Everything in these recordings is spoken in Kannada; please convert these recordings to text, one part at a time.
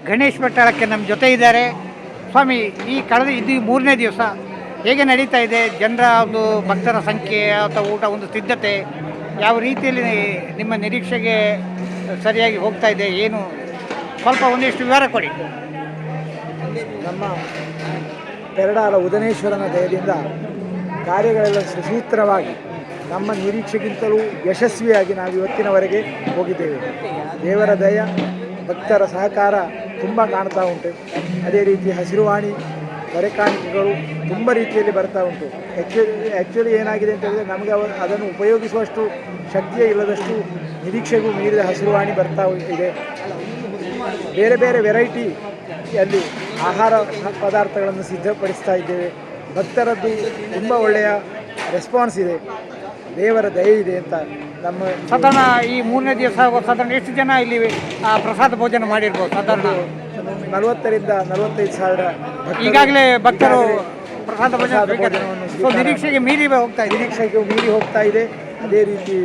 ಗಣೇಶ್ ಭಟ್ಟಾಳಕ್ಕೆ ನಮ್ಮ ಜೊತೆ ಇದ್ದಾರೆ. ಸ್ವಾಮಿ, ಈ ಕಳೆದ ಇದು 3ನೇ ದಿವಸ ಹೇಗೆ ನಡೀತಾ ಇದೆ? ಜನರ ಒಂದು ಭಕ್ತರ ಸಂಖ್ಯೆ ಅಥವಾ ಊಟ ಒಂದು ಸಿದ್ಧತೆ ಯಾವ ರೀತಿಯಲ್ಲಿ ನಿಮ್ಮ ನಿರೀಕ್ಷೆಗೆ ಸರಿಯಾಗಿ ಹೋಗ್ತಾ ಇದೆ? ಏನು ಸ್ವಲ್ಪ ಒಂದಿಷ್ಟು ವಿವರ ಕೊಡಿ. ನಮ್ಮ ಪೆರಡಾಲ ಉದನೇಶ್ವರನ ದಯದಿಂದ ಕಾರ್ಯಗಳೆಲ್ಲ ಸುಸೂತ್ರವಾಗಿ ನಮ್ಮ ನಿರೀಕ್ಷೆಗಿಂತಲೂ ಯಶಸ್ವಿಯಾಗಿ ನಾವು ಇವತ್ತಿನವರೆಗೆ ಹೋಗಿದ್ದೇವೆ. ದೇವರ ದಯ, ಭಕ್ತರ ಸಹಕಾರ ತುಂಬ ಕಾಣ್ತಾ ಉಂಟು. ಅದೇ ರೀತಿ ಹಸಿರುವಾಣಿ ಬರೆಕಾಣಿಕೆಗಳು ತುಂಬ ರೀತಿಯಲ್ಲಿ ಬರ್ತಾ ಉಂಟು. ಆ್ಯಕ್ಚುಲಿ ಏನಾಗಿದೆ ಅಂತ ಹೇಳಿದರೆ, ನಮಗೆ ಅದನ್ನು ಉಪಯೋಗಿಸುವಷ್ಟು ಶಕ್ತಿಯೇ ಇಲ್ಲದಷ್ಟು ನಿರೀಕ್ಷೆಗೂ ಮೀರಿದ ಹಸಿರುವಾಣಿ ಬರ್ತಾ ಇದೆ. ಬೇರೆ ಬೇರೆ ವೆರೈಟಿಯಲ್ಲಿ ಆಹಾರ ಪದಾರ್ಥಗಳನ್ನು ಸಿದ್ಧಪಡಿಸ್ತಾ ಇದ್ದೇವೆ. ಭಕ್ತರದ್ದು ತುಂಬ ಒಳ್ಳೆಯ ರೆಸ್ಪಾನ್ಸ್ ಇದೆ. ದೇವರ ದಯೆ ಇದೆ ಅಂತ ನಮ್ಮ ಸಾಧಾರಣ ಈ 3ನೇ ದಿವಸ ಸಾಧಾರಣ ಎಷ್ಟು ಜನ ಇಲ್ಲಿ ಪ್ರಸಾದ ಭೋಜನ ಮಾಡಿರ್ಬೋದು? ಸಾಧಾರಣ 40ರಿಂದ 45 ಸಾವಿರ ಈಗಾಗಲೇ ಭಕ್ತರು ಪ್ರಸಾದ ಭೋಜನವನ್ನು ನಿರೀಕ್ಷೆಗೆ ಮೀರಿ ಹೋಗ್ತಾ ಇದೆ. ಅದೇ ರೀತಿ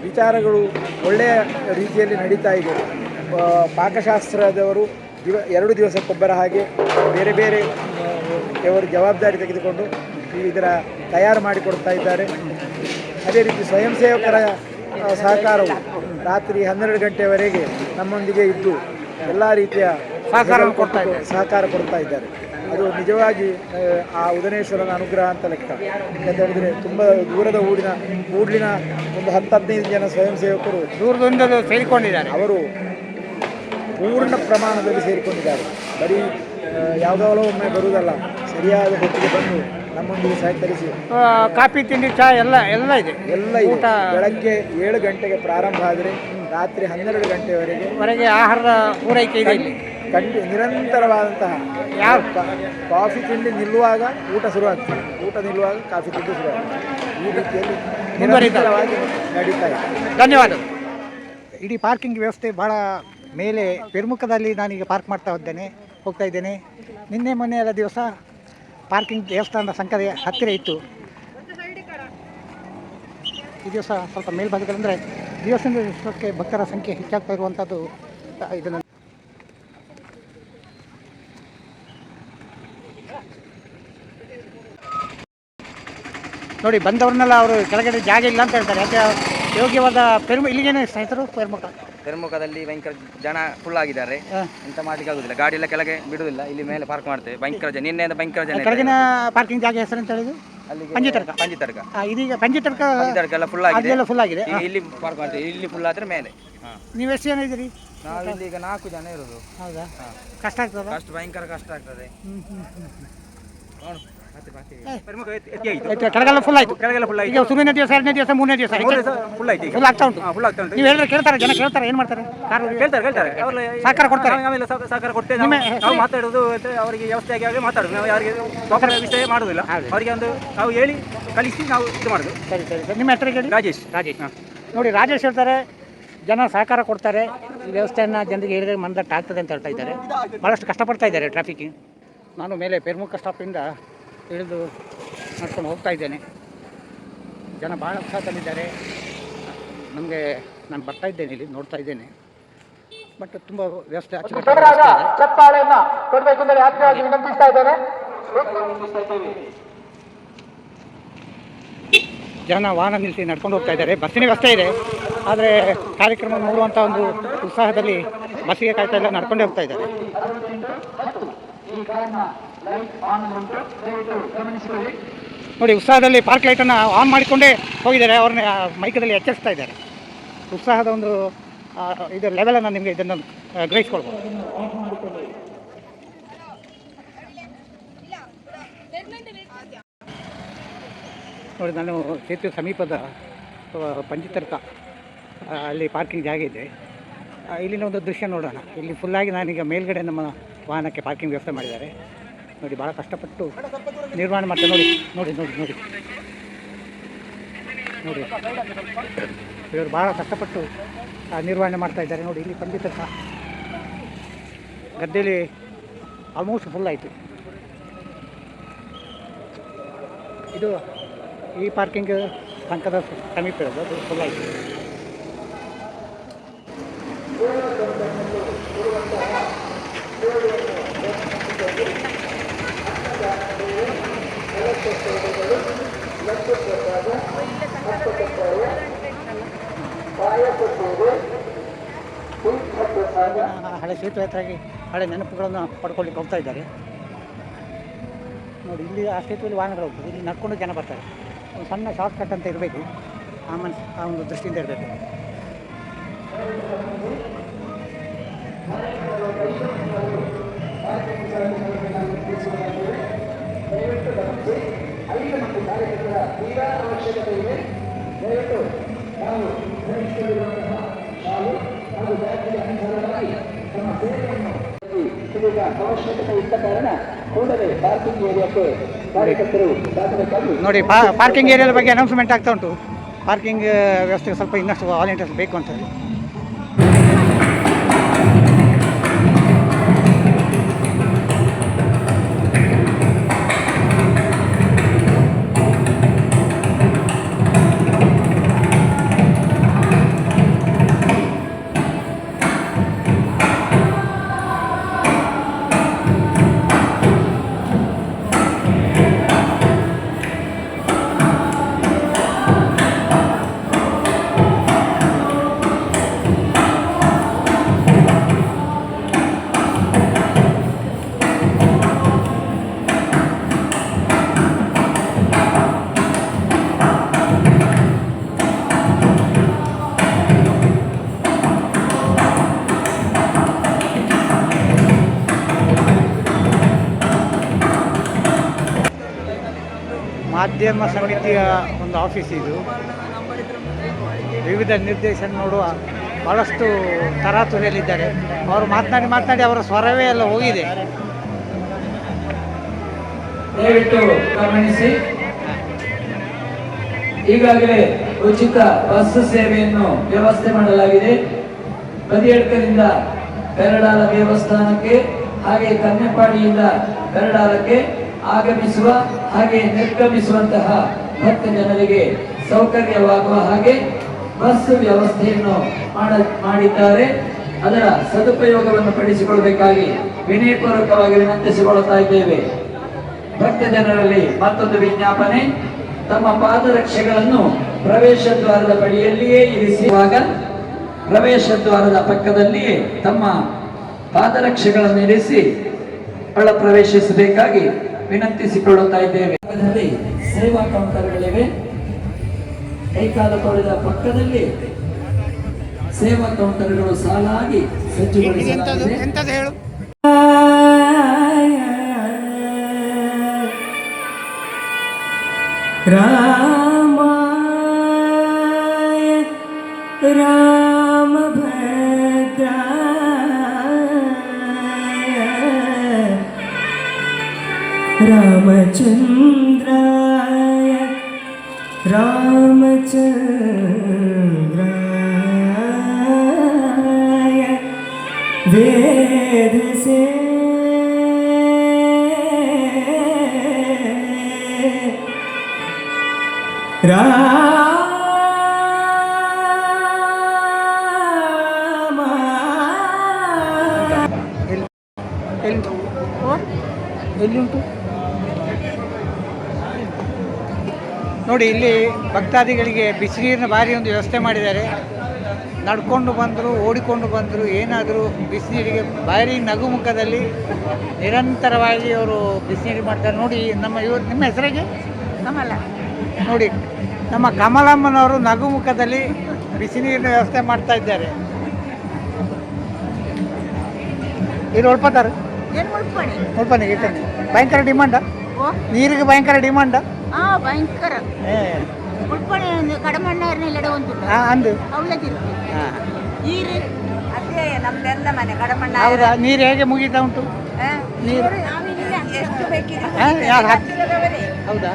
ವಿಚಾರಗಳು ಒಳ್ಳೆಯ ರೀತಿಯಲ್ಲಿ ನಡೀತಾ ಇದೆ. ಪಾಕಶಾಸ್ತ್ರದವರು 2 ದಿವಸಕ್ಕೊಬ್ಬರ ಹಾಗೆ ಬೇರೆ ಬೇರೆ ಅವರು ಜವಾಬ್ದಾರಿ ತೆಗೆದುಕೊಂಡು ಇದರ ತಯಾರು ಮಾಡಿಕೊಡ್ತಾ ಇದ್ದಾರೆ. ಅದೇ ರೀತಿ ಸ್ವಯಂ ಸೇವಕರ ಸಹಕಾರವು ರಾತ್ರಿ 12 ಗಂಟೆವರೆಗೆ ನಮ್ಮೊಂದಿಗೆ ಇದ್ದು ಎಲ್ಲ ರೀತಿಯ ಸಹಕಾರ ಕೊಡ್ತಾ ಇದ್ದಾರೆ. ಅದು ನಿಜವಾಗಿ ಆ ಉದನೇಶ್ವರನ ಅನುಗ್ರಹ ಅಂತ ಲೆಕ್ಕ. ಅಂತ ಹೇಳಿದರೆ ತುಂಬ ದೂರದ ಊರಿನ ಒಂದು 10-15 ಜನ ಸ್ವಯಂ ಸೇವಕರು ದೂರದಿಂದ ಸೇರಿಕೊಂಡಿದ್ದಾರೆ. ಅವರು ಪೂರ್ಣ ಪ್ರಮಾಣದಲ್ಲಿ ಸೇರಿಕೊಂಡಿದ್ದಾರೆ. ಬರೀ ಯಾವುದಾವಲೋ ಒಮ್ಮೆ ಬರುವುದಲ್ಲ, ಸರಿಯಾದ ಹೊತ್ತಿಗೆ ಬಂದು ನಮ್ಮೊಂದಿಗೆ ಸಹಕರಿಸಿ ಕಾಫಿ ತಿಂಡಿ ಚಾ ಎಲ್ಲ ಇದೆ. ಊಟ ಬೆಳಗ್ಗೆ 7 ಗಂಟೆಗೆ ಪ್ರಾರಂಭ ಆದರೆ ರಾತ್ರಿ 12 ಗಂಟೆವರೆಗೆ ಆಹಾರದ ಪೂರೈಕೆ ಇದೆ. ನಿರಂತರವಾದಂತಹ ಯಾವ ಕಾಫಿ ತಿಂಡಿ ನಿಲ್ಲುವಾಗ ಊಟ ಶುರುವಾಗ್ತದೆ, ಊಟ ನಿಲ್ಲುವಾಗ ಕಾಫಿ ತಿಂಡಿ ಶುರುವಾಗ್ತದೆ. ಈ ರೀತಿಯಲ್ಲಿ ನಿರಂತರವಾಗಿ ನಡೀತಾ ಇದೆ. ಧನ್ಯವಾದ. ಇಡೀ ಪಾರ್ಕಿಂಗ್ ವ್ಯವಸ್ಥೆ ಭಾಳ ಮೇಲೆ ಪೆರ್ಮುಖದಲ್ಲಿ ನಾನೀಗ ಪಾರ್ಕ್ ಹೋಗ್ತಾ ಇದ್ದೇನೆ. ನಿನ್ನೆ ಮೊನ್ನೆ ಎಲ್ಲ ದಿವಸ ಪಾರ್ಕಿಂಗ್ ದೇವಸ್ಥಾನದ ಸಂಖ್ಯೆ ಹತ್ತಿರ ಇತ್ತು. ಈ ದಿವಸ ಸ್ವಲ್ಪ ಮೇಲ್ಭಾಗದಲ್ಲಂದರೆ ದಿವಸಕ್ಕೆ ಭಕ್ತರ ಸಂಖ್ಯೆ ಹೆಚ್ಚಾಗ್ತಾ ಇರುವಂಥದ್ದು. ಇದನ್ನು ನೋಡಿ, ಬಂದವ್ರನ್ನೆಲ್ಲ ಅವರು ಕೆಳಗಡೆ ಜಾಗ ಇಲ್ಲ ಅಂತ ಹೇಳ್ತಾರೆ. ಯಾಕೆ ಯೋಗ್ಯವಾದ ಇಲ್ಲಿಗೇನು ಹೆಸರು ಪೆರ್ಮುಖದಲ್ಲಿ ಭಯಂಕರ ಜನ ಫುಲ್ ಆಗಿದ್ದಾರೆ. ಎಂತ ಮಾಡ್ಲಿಕ್ಕೆ ಆಗುದಿಲ್ಲ, ಗಾಡಿ ಎಲ್ಲ ಕೆಳಗೆ ಬಿಡುವುದಿಲ್ಲ. ಇಲ್ಲಿ ಮೇಲೆ ಪಾರ್ಕ್ ಮಾಡ್ತೇವೆ. ಭಯಂಕರ ಜನ, ನಿನ್ನೆಯಿಂದ ಭಯಂಕರ ಜನ. ಕೆಳಗಿನ ಪಾರ್ಕಿಂಗ್ ಜಾಗ ಹೆಸರು ಅಂತ ಹೇಳಿದ್ರು ಅಲ್ಲಿ ಪಂಜಿತರ್ಕ. ಇದೀಗ ಪಂಜಿತರ್ಕ ಎಲ್ಲ ಫುಲ್ ಆಗಿದೆ. ಇಲ್ಲಿ ಪಾರ್ಕ್ ಮಾಡ್ತೇವೆ. ಇಲ್ಲಿ ಫುಲ್ ಆದ್ರೆ ಮೇಲೆ. ನೀವು ಎಷ್ಟು ಜನ ಇದ್ದೀರಿ? ನಾವು ಇಲ್ಲಿ ಈಗ 4 ಜನ ಇರೋದು. ಹೌದಾ? ಕಷ್ಟ ಆಗ್ತದೆ? ಭಯಂಕರ ಕಷ್ಟ ಆಗ್ತದೆ. ಕೆಳಗೆಲ್ಲ ಫುಲ್ ಆಯ್ತು. ಈಗ ಶುರುವಿನ ದಿವಸ, 2ನೇ ದಿವಸ, 3ನೇ ದಿವಸ ಫುಲ್ ಆಯ್ತು. ಫುಲ್ ಆಗ್ತಾ ಉಂಟು. ನೀವು ಹೇಳಿದ್ರೆ ಕೇಳ್ತಾರೆ, ಜನ ಕೇಳ್ತಾರೆ, ಏನು ಮಾಡ್ತಾರೆ? ಕೇಳ್ತಾರೆ. ಸಹಕಾರ ಕೊಡ್ತಾರೆ. ಆಮೇಲೆ ಸಹಕಾರ ಕೊಡ್ತೇವೆ. ನಾವು ಮಾತಾಡೋದು ಅವರಿಗೆ ವ್ಯವಸ್ಥೆಯಾಗಿ ಮಾತಾಡೋದು. ನಾವು ಯಾರಿಗೆ ವಿಷಯ ಮಾಡೋದಿಲ್ಲ. ಅವರಿಗೆ ಒಂದು ನಾವು ಹೇಳಿ ಕಲಿಸಿ ನಾವು ಇದು ಮಾಡೋದು. ಸರಿ. ನಿಮ್ಮ ಹೆಸರು ಹೇಳಿ? ರಾಜೇಶ್. ನೋಡಿ, ರಾಜೇಶ್ ಹೇಳ್ತಾರೆ, ಜನ ಸಹಕಾರ ಕೊಡ್ತಾರೆ. ಈ ವ್ಯವಸ್ಥೆಯನ್ನು ಜನರಿಗೆ ಹೇಳಿದ್ರೆ ಮಂದಟ್ಟು ಆಗ್ತದೆ ಅಂತ ಹೇಳ್ತಾ ಇದ್ದಾರೆ. ಭಾಳಷ್ಟು ಕಷ್ಟಪಡ್ತಾ ಇದ್ದಾರೆ ಟ್ರಾಫಿಕ್ಕಿಂಗ್. ನಾನು ಮೇಲೆ ಪೆರ್ಮುಖ ಸ್ಟಾಪಿಂದ ಇಳಿದು ನಡ್ಕೊಂಡು ಹೋಗ್ತಾ ಇದ್ದೇನೆ. ಜನ ಭಾಳ ಉತ್ಸಾಹದಲ್ಲಿದ್ದಾರೆ. ನಾನು ಬರ್ತಾ ಇದ್ದೇನೆ, ಇಲ್ಲಿ ನೋಡ್ತಾ ಇದ್ದೇನೆ. ಬಟ್ ತುಂಬ ವ್ಯವಸ್ಥೆ ಚಪ್ಪಾಳೆಯನ್ನು ಕೊಡಬೇಕು ಅಂತ ಆತ್ಮೀಯವಾಗಿ ವಿನಂತಿಸ್ತಾ ಇದ್ದೇನೆ. ಜನ ವಾಹನ ನಿಲ್ಲಿಸಿ ನಡ್ಕೊಂಡು ಹೋಗ್ತಾ ಇದ್ದಾರೆ. ಬಸ್ಸಿನ ವ್ಯವಸ್ಥೆ ಇದೆ, ಆದರೆ ಕಾರ್ಯಕ್ರಮ ನೋಡುವಂಥ ಒಂದು ಉತ್ಸಾಹದಲ್ಲಿ ಬಸ್ಸಿಗೆ ಕಾಯ್ತಾ ಇಲ್ಲ, ನಡ್ಕೊಂಡೇ ಹೋಗ್ತಾ ಇದ್ದಾರೆ. ನೋಡಿ, ಉತ್ಸಾಹದಲ್ಲಿ ಪಾರ್ಕ್ ಲೈಟನ್ನು ಆನ್ ಮಾಡಿಕೊಂಡೇ ಹೋಗಿದ್ದಾರೆ. ಅವ್ರನ್ನ ಮೈಕದಲ್ಲಿ ಎಚ್ಚರಿಸ್ತಾ ಇದ್ದಾರೆ. ಉತ್ಸಾಹದ ಒಂದು ಇದರ ಲೆವೆಲನ್ನು ನಿಮಗೆ ಇದನ್ನು ಗ್ರಹಿಸ್ಕೊಳ್ಬೋದು. ನೋಡಿ, ನಾನು ಸೇತುವೆ ಸಮೀಪದ ಪಂಜಿತರ್ಕ ಅಲ್ಲಿ ಪಾರ್ಕಿಂಗ್ ಜಾಗ ಇದೆ. ಇಲ್ಲಿನ ಒಂದು ದೃಶ್ಯ ನೋಡೋಣ. ಇಲ್ಲಿ ಫುಲ್ಲಾಗಿ ನಾನೀಗ ಮೇಲ್ಗಡೆ ನಮ್ಮ ವಾಹನಕ್ಕೆ ಪಾರ್ಕಿಂಗ್ ವ್ಯವಸ್ಥೆ ಮಾಡಿದ್ದಾರೆ. ನೋಡಿ, ಭಾಳ ಕಷ್ಟಪಟ್ಟು ನಿರ್ಮಾಣ ಮಾಡ್ತಾರೆ. ನೋಡಿ ಇವರು ಭಾಳ ಕಷ್ಟಪಟ್ಟು ನಿರ್ವಹಣೆ ಮಾಡ್ತಾ ಇದ್ದಾರೆ. ನೋಡಿ, ಇಲ್ಲಿ ಪಂಜಿತರ್ಕ ಗದ್ದೆಯಲ್ಲಿ ಆಲ್ಮೋಸ್ಟ್ ಫುಲ್ ಆಯಿತು. ಇದು ಈ ಪಾರ್ಕಿಂಗ್ ಸಂಕದ ಸಮೀಪ ಇರೋದು, ಅದು ಫುಲ್ ಆಯಿತು. ಹಳೆ ಸೇತುವೆ ಹತ್ರಾಗಿ ಹಳೆ ನೆನಪುಗಳನ್ನು ಪಡ್ಕೊಳ್ಳಿಕ್ಕೆ ಹೋಗ್ತಾ ಇದ್ದಾರೆ. ನೋಡಿ ಇಲ್ಲಿ ಆ ಸೇತುವೆಯಲ್ಲಿ ವಾಹನಗಳು ಹೋಗ್ತದೆ, ಇಲ್ಲಿ ನಡ್ಕೊಂಡು ಜನ ಬರ್ತಾರೆ. ಒಂದು ಸಣ್ಣ ಶಾರ್ಟ್ ಕಟ್ ಅಂತ ಇರಬೇಕು, ಆ ಒಂದು ದೃಷ್ಟಿಯಿಂದ ಇರಬೇಕು. ನೋಡಿ ಪಾರ್ಕಿಂಗ್ ಏರಿಯಾದ ಬಗ್ಗೆ ಅನೌನ್ಸ್ಮೆಂಟ್ ಆಗ್ತಾ ಉಂಟು. ಪಾರ್ಕಿಂಗ್ ವ್ಯವಸ್ಥೆಗೆ ಸ್ವಲ್ಪ ಇನ್ನಷ್ಟು ವಾಲಂಟಿಯರ್ಸ್ ಬೇಕು ಅಂತ ಹೇಳಿ. ಮಾಧ್ಯಮ ಸಮಿತಿಯ ಒಂದು ಆಫೀಸ್ ಇದು. ವಿವಿಧ ನಿರ್ದೇಶನ ನೋಡುವ ಭಾಳಷ್ಟು ತರಾತುರಿಯಲ್ಲಿದ್ದಾರೆ. ಅವರು ಮಾತನಾಡಿ ಅವರ ಸ್ವರವೇ ಎಲ್ಲ ಹೋಗಿದೆ. ದಯವಿಟ್ಟು ಗಮನಿಸಿ, ಈಗಾಗಲೇ ಉಚಿತ ಬಸ್ ಸೇವೆಯನ್ನು ವ್ಯವಸ್ಥೆ ಮಾಡಲಾಗಿದೆ. ಬದಿಯಡ್ಕದಿಂದ ಪೆರಡಾಲ ದೇವಸ್ಥಾನಕ್ಕೆ ಹಾಗೆ ಕನ್ಯಪಾಡಿಯಿಂದ ಪೆರಡಾಲಕ್ಕೆ ಆಗಮಿಸುವ ಹಾಗೆ ನಿರ್ಗಮಿಸುವಂತಹ ಭಕ್ತ ಜನರಿಗೆ ಸೌಕರ್ಯವಾಗುವ ಹಾಗೆ ಬಸ್ ವ್ಯವಸ್ಥೆಯನ್ನು ಮಾಡಿದ್ದಾರೆ. ಅದರ ಸದುಪಯೋಗವನ್ನು ಪಡಿಸಿಕೊಳ್ಳಬೇಕಾಗಿ ವಿನಯಪೂರ್ವಕವಾಗಿ ವಿನಂತಿಸಿಕೊಳ್ಳುತ್ತಾ ಇದ್ದೇವೆ. ಭಕ್ತ ಜನರಲ್ಲಿ ಮತ್ತೊಂದು ವಿಜ್ಞಾಪನೆ, ತಮ್ಮ ಪಾದರಕ್ಷೆಗಳನ್ನು ಪ್ರವೇಶ ದ್ವಾರದ ಬಳಿಯಲ್ಲಿಯೇ ಇರಿಸುವಾಗ ಪ್ರವೇಶ ದ್ವಾರದ ಪಕ್ಕದಲ್ಲಿಯೇ ತಮ್ಮ ಪಾದರಕ್ಷೆಗಳನ್ನು ಇರಿಸಿ ಒಳ ಪ್ರವೇಶಿಸಬೇಕಾಗಿ ವಿನಂತಿಸಿಕೊಳ್ಳುತ್ತಾ ಇದ್ದೇವೆ. ಸೇವಾ ಕೌಂಟರ್ಗಳಿವೆ. ಕೈಕಾಲ ತೊಳೆದ ಪಕ್ಕದಲ್ಲಿ ಸೇವಾ ಕೌಂಟರ್ಗಳು ಸಾಲಾಗಿ ಸಜ್ಜುಗೊಳಿಸಲಾಗಿದೆ. ರಾಮಾಯ ರಾಮಭದ್ರಾಯ ರಾಮಚಂದ್ರಾಯ ರಾಮಚಂದ್ರಾಯ ವೇದಸೇ ಎಲ್ಲಿ ಉಂಟು ನೋಡಿ. ಇಲ್ಲಿ ಭಕ್ತಾದಿಗಳಿಗೆ ಬಿಸಿನೀರಿನ ಭಾರಿ ಒಂದು ವ್ಯವಸ್ಥೆ ಮಾಡಿದ್ದಾರೆ. ನಡ್ಕೊಂಡು ಬಂದರು, ಓಡಿಕೊಂಡು ಬಂದರು, ಏನಾದರೂ ಬಿಸಿನೀರಿಗೆ ಭಾರಿ ನಗುಮುಖದಲ್ಲಿ ನಿರಂತರವಾಗಿ ಅವರು ಬಿಸಿನೀರು ಮಾಡ್ತಾರೆ. ನೋಡಿ ನಿಮ್ಮ ಹೆಸರಿಗೆ ಕಮಲ. ನೋಡಿ ನಮ್ಮ ಕಮಲಮ್ಮನವರು ನಗುಮುಖದಲ್ಲಿ ಬಿಸಿನೀರಿನ ವ್ಯವಸ್ಥೆ ಮಾಡ್ತಾ ಇದ್ದಾರೆ. ಇಲ್ಲಿ ಒಳ್ಪತಾರೆ ಒಳ್ಪನಿಗೆ ಭಯಂಕರ ಡಿಮಾಂಡ, ನೀರಿಗೆ ಭಯಂಕರ ಡಿಮಾಂಡ. ഭയങ്കര ಅಂದು ಹೌದಾ? ನೀರು ಹೇಗೆ ಮುಗೀತಾ ಉಂಟು? ನೀರು ಹೌದಾ?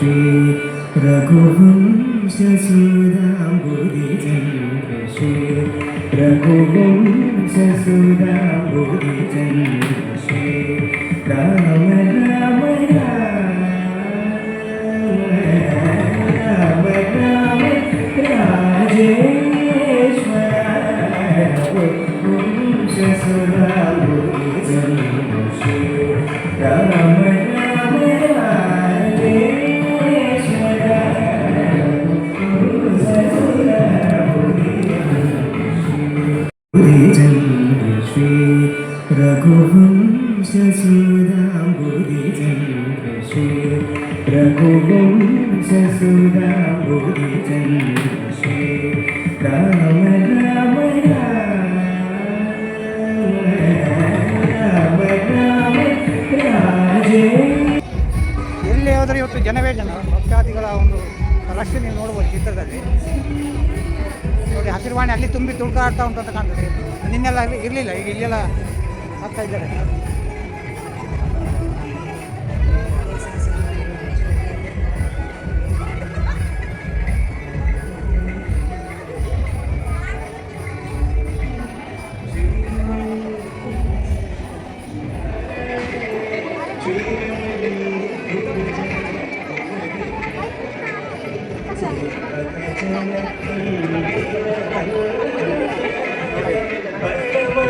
श्री रघुवंश सुधाम्बुधिचन्द्र श्री रघुवंश सुधाम्बुधिचन्द्र श्री राम राम राम राम राजेश्वर रघुवंश सुधाम्बुधिचन्द्र श्री राम रघुवंश सुधाम्बुधिचन्द्र श्री रघुवंश सुधाम्बुधिचन्द्र श्री राम राम राम राम राजे ಎಲ್ಲೇ ಹೋದರೆ ಇವತ್ತು ಜನವೇ ಜನ. ಭಕ್ತಾದಿಗಳ ಒಂದು ಕಲೆಕ್ಷನ್ ನೀವು ನೋಡ್ಬೋದು ಚಿತ್ರದಲ್ಲಿ ನೋಡಿ. ಹಸಿರುವಾಣಿ ಅಲ್ಲಿ ತುಂಬಿ ತುಳ್ಕಾಡ್ತಾ ಉಂಟು ಅಂತ ಕಾಣ್ತದೆ. ನಿನ್ನೆಲ್ಲ ಇರಲಿಲ್ಲ, ಈಗ ಇಲ್ಲೆಲ್ಲ ಆಗ್ತಾ ಇದ್ದಾರೆ.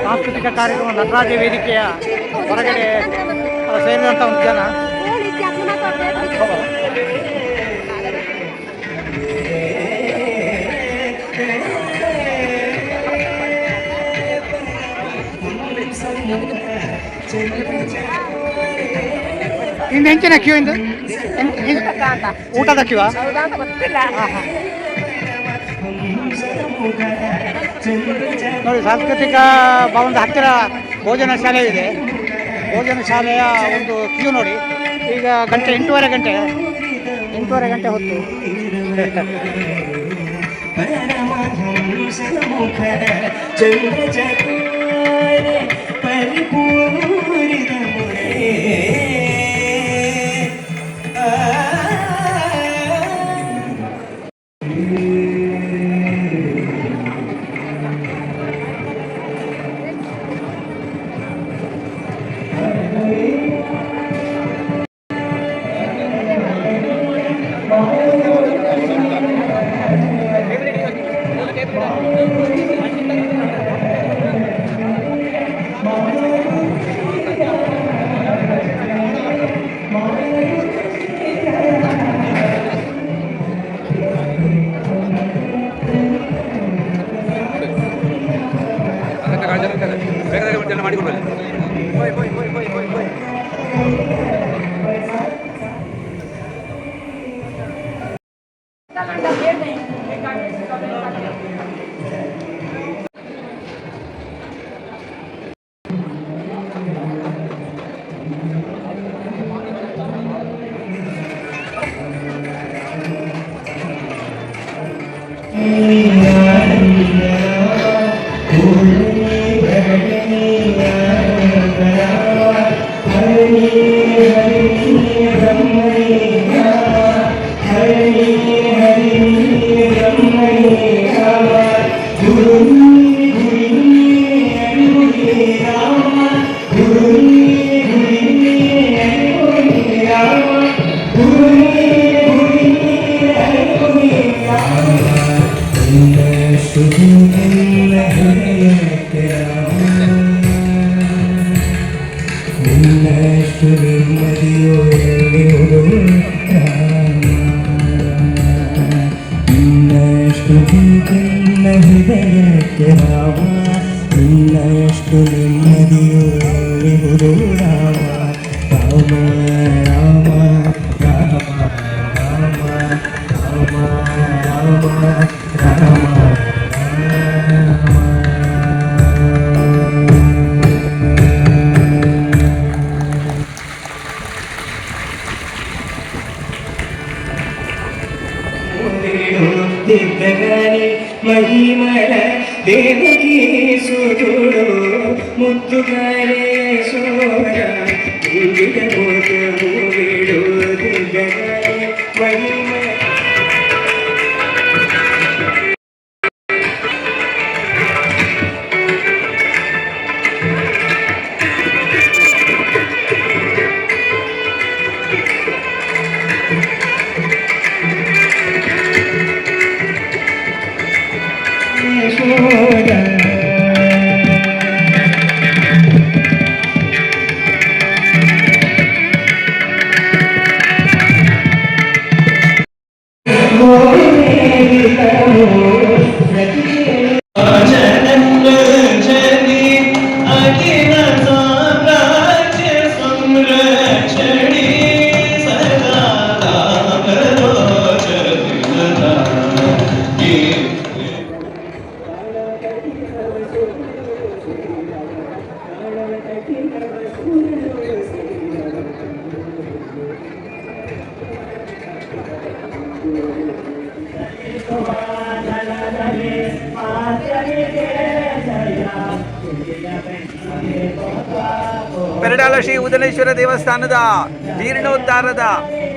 ಸಾಂಸ್ಕೃತಿಕ ಕಾರ್ಯಕ್ರಮ ನಟರಾಜ ವೇದಿಕೆಯ ಹೊರಗಡೆ ಸೇರಿದಂಥ ಒಂದು ಜನ. ಇನ್ನು ಹೆಂಚಿನ ಕ್ಯೂ ಇಂದು ಊಟದ ಕ್ಯೂ ನೋಡಿ. ಸಾಂಸ್ಕೃತಿಕ ಭವನದ ಹತ್ತಿರ ಭೋಜನ ಶಾಲೆ ಇದೆ. ಭೋಜನ ಶಾಲೆಯ ಒಂದು ಕ್ಯೂ ನೋಡಿ. ಈಗ ಗಂಟೆ 8:30 ಗಂಟೆ ಹೊತ್ತು. ಹೃದಯಕ್ಕೆ ರಾಮ ಎಷ್ಟು ನೆಮ್ಮದಿಯೋ ಇರುವುದು ರಾಮ ರಾಮ ರಾಮ ರಾಮ ರಾಮ ರಾಮ ರಾಮ ದಿಗ್ಗಗಣಿ ಮಹಿಮಳ ದೇವಕಿ ಸುದುಡು ಮುತ್ತುಗಾರೆ ಸೋರ ದಿಗ್ಗ ಕೂತು ಬಿಡು ದಿಗ್ಗಗಣಿ ಮಹಿಮಳ ಪೆರಡಾಲ ಶ್ರೀ ಉದನೇಶ್ವರ ದೇವಸ್ಥಾನದ ಜೀರ್ಣೋದ್ಧಾರದ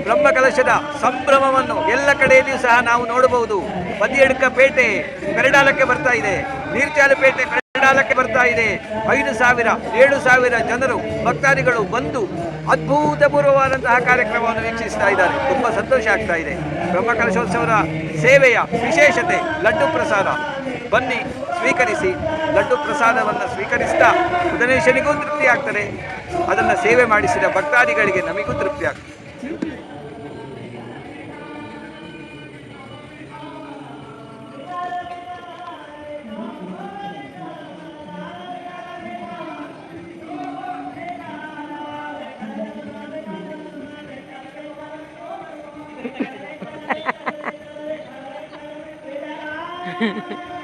ಬ್ರಹ್ಮಕಲಶದ ಸಂಭ್ರಮವನ್ನು ಎಲ್ಲ ಕಡೆಯಲ್ಲಿಯೂ ಸಹ ನಾವು ನೋಡಬಹುದು. ಬದಿಯಡ್ಕ ಪೇಟೆ ಪೆರಡಾಲಕ್ಕೆ ಬರ್ತಾ ಇದೆ, ನೀರ್ಚಾಲಪೇಟೆ ಪೆರಡಾಲಕ್ಕೆ ಬರ್ತಾ ಇದೆ. 5,000-7,000 ಜನರು ಭಕ್ತಾದಿಗಳು ಬಂದು ಅದ್ಭುತಪೂರ್ವವಾದಂತಹ ಕಾರ್ಯಕ್ರಮವನ್ನು ವೀಕ್ಷಿಸ್ತಾ ಇದ್ದಾರೆ. ತುಂಬ ಸಂತೋಷ ಆಗ್ತಾ ಇದೆ. ಬ್ರಹ್ಮಕಲಶೋತ್ಸವದ ಸೇವೆಯ ವಿಶೇಷತೆ ಲಡ್ಡು ಪ್ರಸಾದ. ಬನ್ನಿ, ಸ್ವೀಕರಿಸಿ. ಲಡ್ಡು ಪ್ರಸಾದವನ್ನು ಸ್ವೀಕರಿಸ್ತಾ ಉದನೇಶ್ವರಿಗೂ ತೃಪ್ತಿ ಆಗ್ತದೆ, ಅದನ್ನು ಸೇವೆ ಮಾಡಿಸಿದ ಭಕ್ತಾದಿಗಳಿಗೆ ನಮಗೂ ತೃಪ್ತಿ ಆಗ್ತದೆ. Ha ha ha.